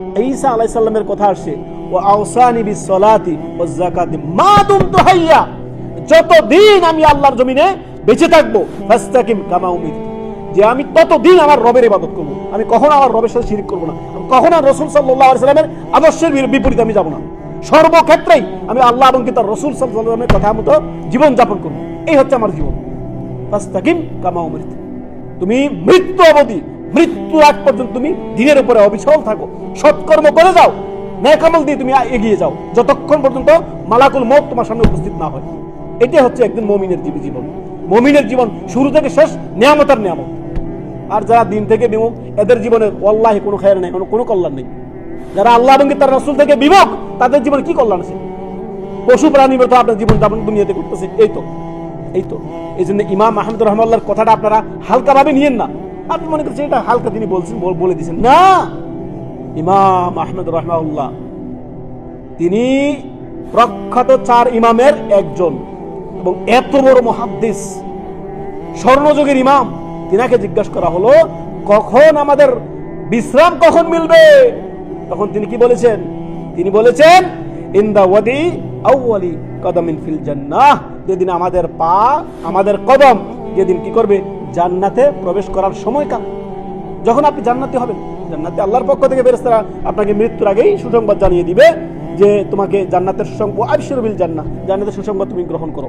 ঈসা আলাইহিস সালামের কথা আসছে, ওয়া আওসানি বিসসালাতি ওয়াজ যাকাতি মা দুমতু হাইয়া, যতদিন আমি আল্লাহর জমিনে বেঁচে থাকবো, ফাস্তাকিম কামা উমিরতু, যে আমি ততদিন আমার রবের ইবাদত করব, আমি কখনো আমার রবের সাথে শিরক করব না, আমি কখনো রাসূল সাল্লাল্লাহু আলাইহি সাল্লামের আদর্শের বিপরীতে আমি যাব না, সর্বক্ষেত্রেই আমি আল্লাহ এবং তার রাসূল সাল্লাল্লাহু আলাইহি সাল্লামের কথা মতো জীবন যাপন করব। এই হচ্ছে আমার জীবন। ফাস্তাকিম কামা উমিরতু, তুমি মৃত্যু অবধি, মৃত্যু আগ পর্যন্ত তুমি দিনের উপরে অবিচল থাকো, সৎকর্ম করে যাও, নেক আমল দিয়ে তুমি এগিয়ে যাও, যতক্ষণ পর্যন্ত মালাকুল মউত তোমার সামনে উপস্থিত না হয়। এটাই হচ্ছে একদিন মুমিনের জীবন। মুমিনের জীবন শুরু থেকে শেষ নিয়ামতের নিয়ামত। আর যারা দিন থেকে বিমুখ, এদের জীবনে ওয়াল্লাহি কোনো খায়ের নেই, কোনো কল্যাণ নেই। যারা আল্লাহ এবং তার রাসূল থেকে বিমুখ, তাদের জীবনে কি কল্যাণ আছে? পশু প্রাণীর মতো আপনার জীবন যাপন দুনিয়াতে করতেছে। এই তো এই জন্য ইমাম আহমদ রাহমাতুল্লাহর কথাটা আপনারা হালকা ভাবে নিয়েন না। আপনি মনে করছেন এটা হালকা তিনি বলছেন, বলে দিয়েছেন না। ইমাম আহমদ রাহমাতুল্লাহ তিনি প্রখ্যাত 4 ইমামের একজন এবং এত বড় মুহাদ্দিস, স্বর্ণযুগের ইমাম। তিনাকে জিজ্ঞাসা করা হলো কখন আমাদের বিশ্রাম কখন মিলবে, তখন তিনি কি বলেছেন? তিনি বলেছেন ইনদা ওয়াদি আউয়ালি কদমিন ফিল জান্নাহ, যেদিন আমাদের পা, আমাদের কদম যেদিন কি করবে, জান্নাতে প্রবেশ করার সময়কাল, যখন আপনি জান্নাতি হবেন। জান্নাতে আল্লাহর পক্ষ থেকে ফেরেশতারা আপনাকে মৃত্যুর আগেই সুসংবাদ জানিয়ে দিবে যে তোমাকে জান্নাতের সুসংবাদ, আবশিরু বিল জান্নাহ, জান্নাতের সুসংবাদ তুমি গ্রহণ করো।